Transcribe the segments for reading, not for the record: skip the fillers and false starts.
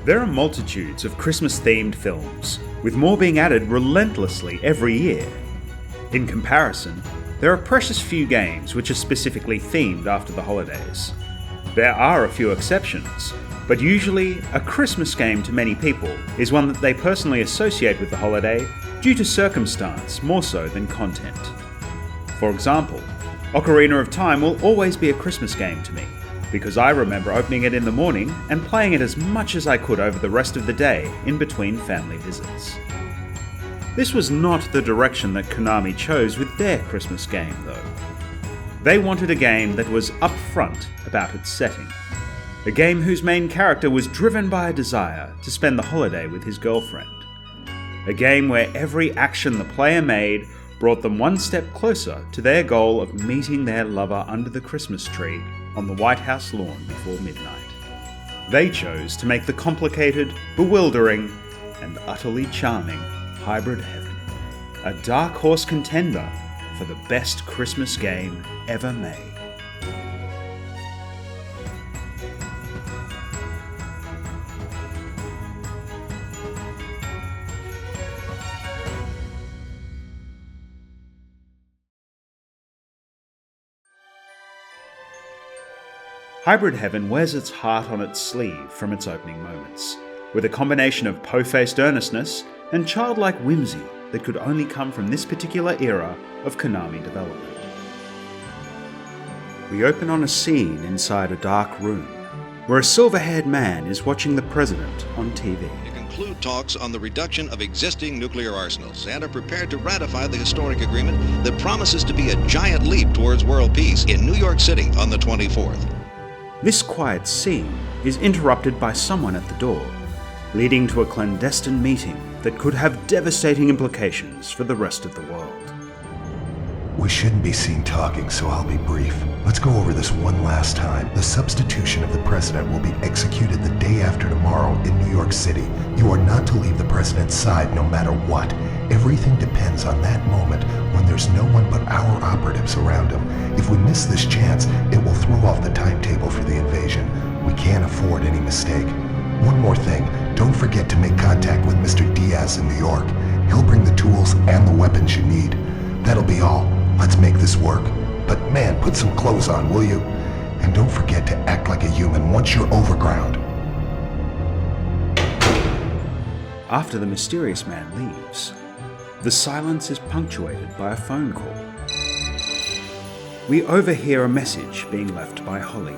There are multitudes of Christmas-themed films, with more being added relentlessly every year. In comparison, there are precious few games which are specifically themed after the holidays. There are a few exceptions, but usually a Christmas game to many people is one that they personally associate with the holiday due to circumstance more so than content. For example, Ocarina of Time will always be a Christmas game to me, because I remember opening it in the morning and playing it as much as I could over the rest of the day in between family visits. This was not the direction that Konami chose with their Christmas game though. They wanted a game that was upfront about its setting. A game whose main character was driven by a desire to spend the holiday with his girlfriend. A game where every action the player made brought them one step closer to their goal of meeting their lover under the Christmas tree on the White House lawn before midnight. They chose to make the complicated, bewildering, and utterly charming Hybrid Heaven a dark horse contender for the best Christmas game ever made. Hybrid Heaven wears its heart on its sleeve from its opening moments, with a combination of po-faced earnestness and childlike whimsy that could only come from this particular era of Konami development. We open on a scene inside a dark room, where a silver-haired man is watching the president on TV. To conclude talks on the reduction of existing nuclear arsenals and are prepared to ratify the historic agreement that promises to be a giant leap towards world peace in New York City on the 24th. This quiet scene is interrupted by someone at the door, leading to a clandestine meeting that could have devastating implications for the rest of the world. We shouldn't be seen talking, so I'll be brief. Let's go over this one last time. The substitution of the president will be executed the day after tomorrow in New York City. You are not to leave the president's side no matter what. Everything depends on that moment when there's no one but our operatives around him. If we miss this chance, it will throw off the timetable for the invasion. We can't afford any mistake. One more thing, don't forget to make contact with Mr. Diaz in New York. He'll bring the tools and the weapons you need. That'll be all. Let's make this work. But man, put some clothes on, will you? And don't forget to act like a human once you're overground. After the mysterious man leaves, the silence is punctuated by a phone call. We overhear a message being left by Holly,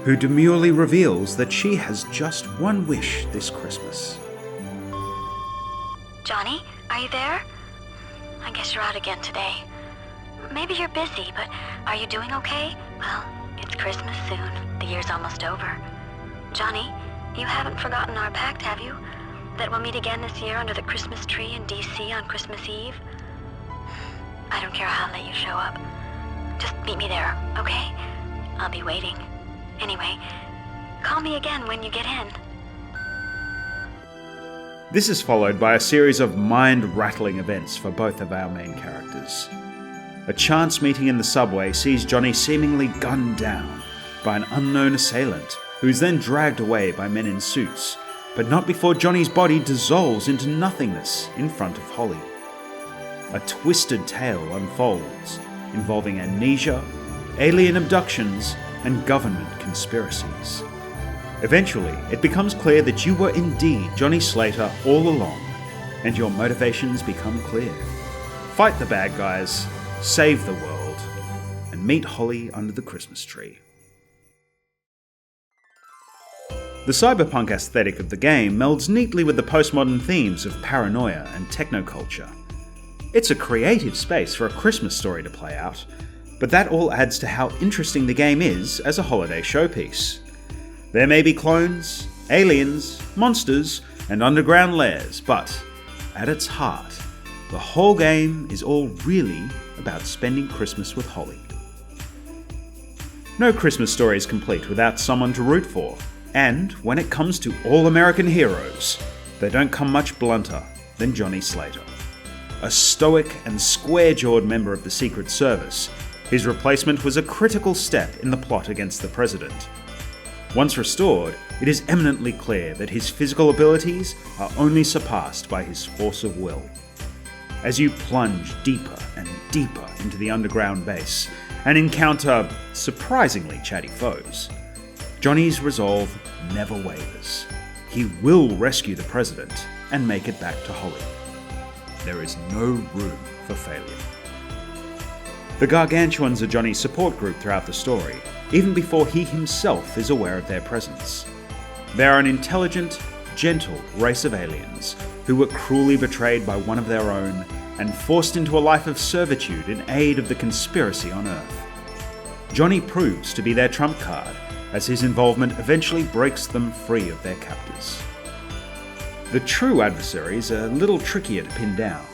who demurely reveals that she has just one wish this Christmas. Johnny, are you there? I guess you're out again today. Maybe you're busy, but are you doing okay? Well, it's Christmas soon. The year's almost over. Johnny, you haven't forgotten our pact, have you? That we'll meet again this year under the Christmas tree in D.C. on Christmas Eve? I don't care how late you show up. Just meet me there, okay? I'll be waiting. Anyway, call me again when you get in. This is followed by a series of mind-rattling events for both of our main characters. A chance meeting in the subway sees Johnny seemingly gunned down by an unknown assailant, who is then dragged away by men in suits, but not before Johnny's body dissolves into nothingness in front of Holly. A twisted tale unfolds, involving amnesia, alien abductions, and government conspiracies. Eventually, it becomes clear that you were indeed Johnny Slater all along, and your motivations become clear. Fight the bad guys, save the world, and meet Holly under the Christmas tree. The cyberpunk aesthetic of the game melds neatly with the postmodern themes of paranoia and technoculture. It's a creative space for a Christmas story to play out, but that all adds to how interesting the game is as a holiday showpiece. There may be clones, aliens, monsters, and underground lairs, but at its heart, the whole game is all really about spending Christmas with Holly. No Christmas story is complete without someone to root for, and when it comes to all-American heroes, they don't come much blunter than Johnny Slater. A stoic and square-jawed member of the Secret Service, his replacement was a critical step in the plot against the president. Once restored, it is eminently clear that his physical abilities are only surpassed by his force of will. As you plunge deeper and deeper into the underground base and encounter surprisingly chatty foes, Johnny's resolve never wavers. He will rescue the president and make it back to Holly. There is no room for failure. The Gargantuans are Johnny's support group throughout the story, even before he himself is aware of their presence. They are an intelligent, gentle race of aliens who were cruelly betrayed by one of their own and forced into a life of servitude in aid of the conspiracy on Earth. Johnny proves to be their trump card, as his involvement eventually breaks them free of their captors. The true adversaries are a little trickier to pin down.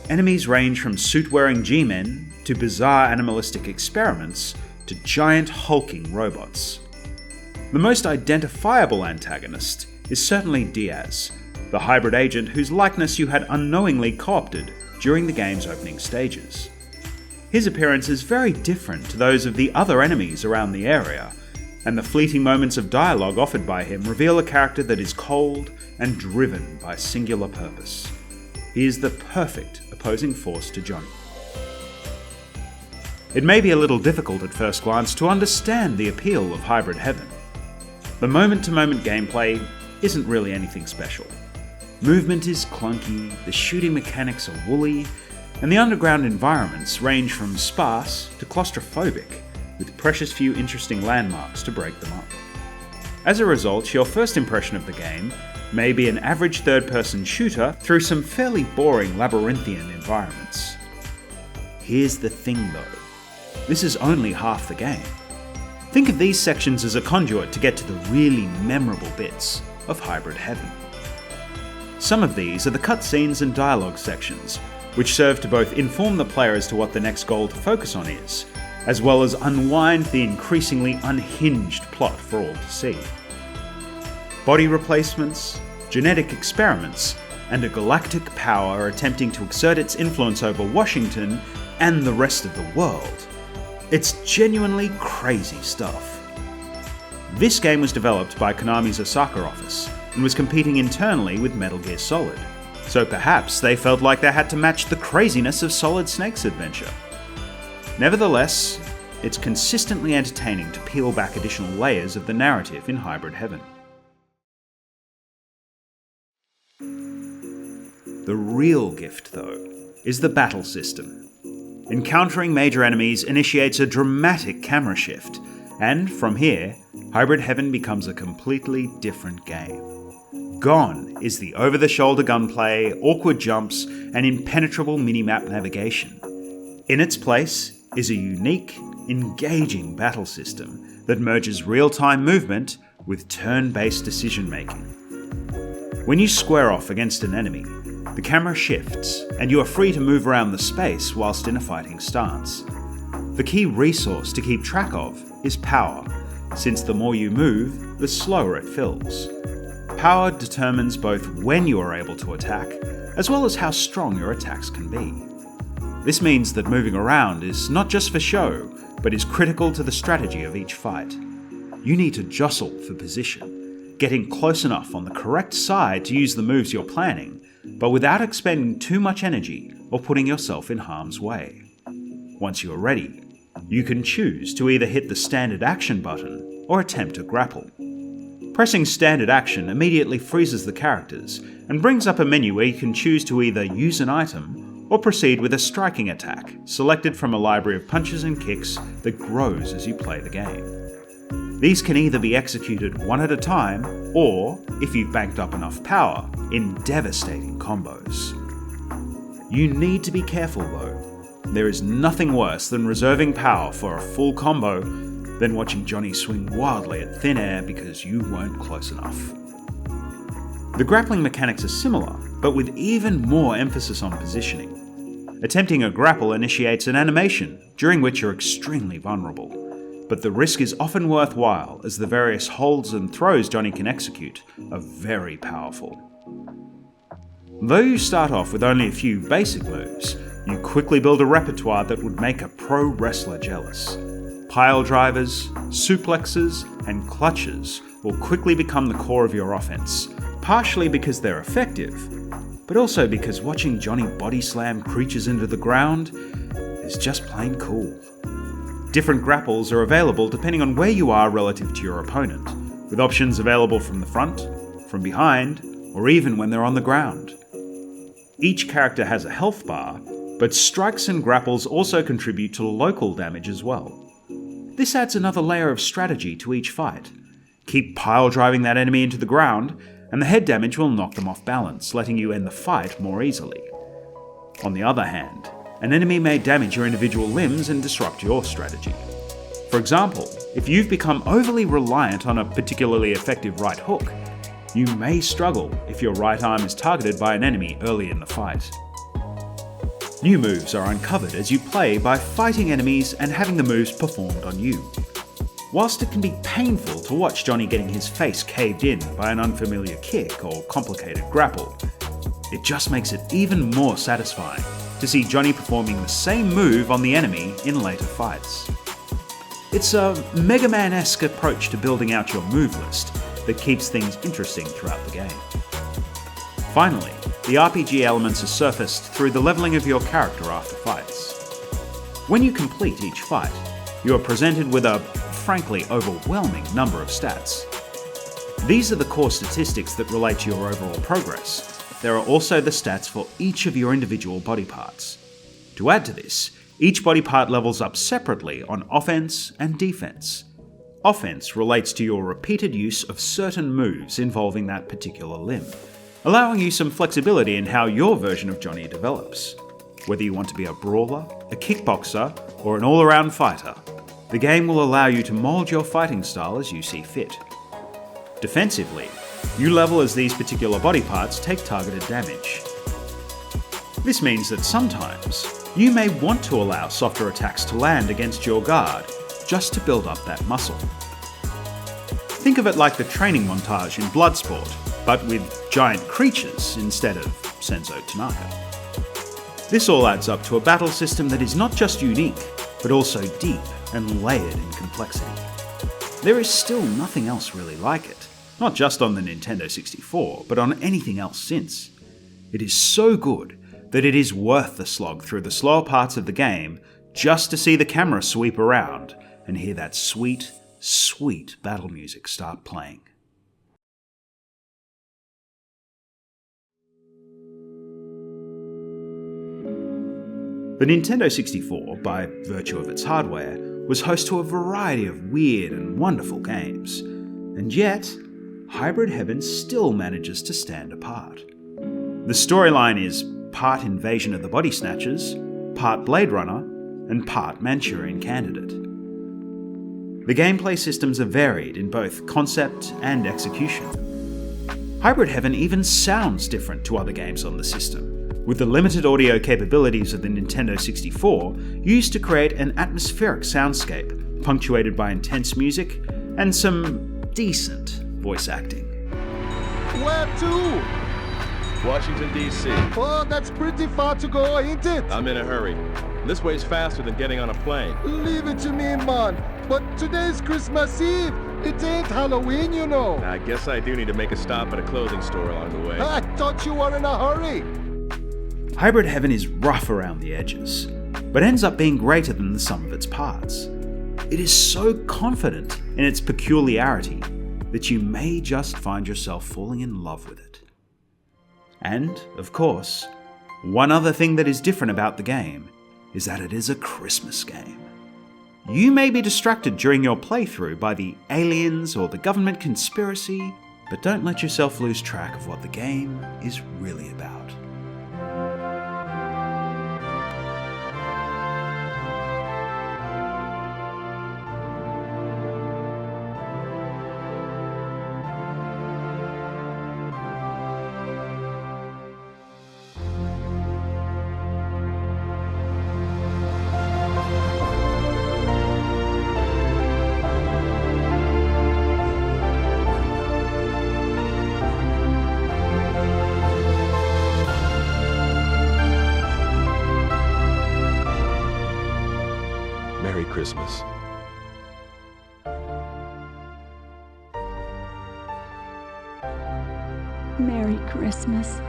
Enemies range from suit-wearing G-men to bizarre animalistic experiments to giant hulking robots. The most identifiable antagonist is certainly Diaz, the hybrid agent whose likeness you had unknowingly co-opted during the game's opening stages. His appearance is very different to those of the other enemies around the area, and the fleeting moments of dialogue offered by him reveal a character that is cold and driven by singular purpose. He is the perfect opposing force to Johnny. It may be a little difficult at first glance to understand the appeal of Hybrid Heaven. The moment-to-moment gameplay isn't really anything special. Movement is clunky, the shooting mechanics are woolly, and the underground environments range from sparse to claustrophobic, with precious few interesting landmarks to break them up. As a result, your first impression of the game may be an average third-person shooter through some fairly boring labyrinthian environments. Here's the thing though, this is only half the game. Think of these sections as a conduit to get to the really memorable bits of Hybrid Heaven. Some of these are the cutscenes and dialogue sections, which serve to both inform the player as to what the next goal to focus on is, as well as unwind the increasingly unhinged plot for all to see. Body replacements, genetic experiments, and a galactic power attempting to exert its influence over Washington and the rest of the world. It's genuinely crazy stuff. This game was developed by Konami's Osaka office and was competing internally with Metal Gear Solid, so perhaps they felt like they had to match the craziness of Solid Snake's adventure. Nevertheless, it's consistently entertaining to peel back additional layers of the narrative in Hybrid Heaven. The real gift, though, is the battle system. Encountering major enemies initiates a dramatic camera shift, and from here, Hybrid Heaven becomes a completely different game. Gone is the over-the-shoulder gunplay, awkward jumps, and impenetrable minimap navigation. In its place is a unique, engaging battle system that merges real-time movement with turn-based decision-making. When you square off against an enemy, the camera shifts, and you are free to move around the space whilst in a fighting stance. The key resource to keep track of is power, since the more you move, the slower it fills. Power determines both when you are able to attack, as well as how strong your attacks can be. This means that moving around is not just for show, but is critical to the strategy of each fight. You need to jostle for position, getting close enough on the correct side to use the moves you're planning, but without expending too much energy or putting yourself in harm's way. Once you are ready, you can choose to either hit the standard action button or attempt to grapple. Pressing standard action immediately freezes the characters and brings up a menu where you can choose to either use an item or proceed with a striking attack, selected from a library of punches and kicks that grows as you play the game. These can either be executed one at a time, or, if you've banked up enough power, in devastating combos. You need to be careful though. There is nothing worse than reserving power for a full combo than watching Johnny swing wildly at thin air because you weren't close enough. The grappling mechanics are similar, but with even more emphasis on positioning. Attempting a grapple initiates an animation, during which you're extremely vulnerable. But the risk is often worthwhile, as the various holds and throws Johnny can execute are very powerful. Though you start off with only a few basic moves, you quickly build a repertoire that would make a pro wrestler jealous. Pile drivers, suplexes, and clutches will quickly become the core of your offense, partially because they're effective, but also because watching Johnny body slam creatures into the ground is just plain cool. Different grapples are available depending on where you are relative to your opponent, with options available from the front, from behind, or even when they're on the ground. Each character has a health bar, but strikes and grapples also contribute to local damage as well. This adds another layer of strategy to each fight. Keep pile driving that enemy into the ground, and the head damage will knock them off balance, letting you end the fight more easily. On the other hand, an enemy may damage your individual limbs and disrupt your strategy. For example, if you've become overly reliant on a particularly effective right hook, you may struggle if your right arm is targeted by an enemy early in the fight. New moves are uncovered as you play by fighting enemies and having the moves performed on you. Whilst it can be painful to watch Johnny getting his face caved in by an unfamiliar kick or complicated grapple, it just makes it even more satisfying to see Johnny performing the same move on the enemy in later fights. It's a Mega Man-esque approach to building out your move list that keeps things interesting throughout the game. Finally, the RPG elements are surfaced through the leveling of your character after fights. When you complete each fight, you are presented with a, frankly, overwhelming number of stats. These are the core statistics that relate to your overall progress. There are also the stats for each of your individual body parts. To add to this, each body part levels up separately on offense and defense. Offense relates to your repeated use of certain moves involving that particular limb, allowing you some flexibility in how your version of Johnny develops. Whether you want to be a brawler, a kickboxer, or an all-around fighter, the game will allow you to mold your fighting style as you see fit. Defensively, you level as these particular body parts take targeted damage. This means that sometimes, you may want to allow softer attacks to land against your guard, just to build up that muscle. Think of it like the training montage in Bloodsport, but with giant creatures instead of Senzo Tanaka. This all adds up to a battle system that is not just unique, but also deep and layered in complexity. There is still nothing else really like it, not just on the Nintendo 64, but on anything else since. It is so good that it is worth the slog through the slower parts of the game just to see the camera sweep around and hear that sweet, sweet battle music start playing. The Nintendo 64, by virtue of its hardware, was host to a variety of weird and wonderful games, and yet, Hybrid Heaven still manages to stand apart. The storyline is part Invasion of the Body Snatchers, part Blade Runner, and part Manchurian Candidate. The gameplay systems are varied in both concept and execution. Hybrid Heaven even sounds different to other games on the system, with the limited audio capabilities of the Nintendo 64 used to create an atmospheric soundscape, punctuated by intense music and some decent voice acting. Where to? Washington, D.C. Oh, that's pretty far to go, ain't it? I'm in a hurry. This way's faster than getting on a plane. Leave it to me, man. But today's Christmas Eve. It ain't Halloween, you know. I guess I do need to make a stop at a clothing store along the way. I thought you were in a hurry. Hybrid Heaven is rough around the edges, but ends up being greater than the sum of its parts. It is so confident in its peculiarity that you may just find yourself falling in love with it. And, of course, one other thing that is different about the game is that it is a Christmas game. You may be distracted during your playthrough by the aliens or the government conspiracy, but don't let yourself lose track of what the game is really about. Merry Christmas. Merry Christmas.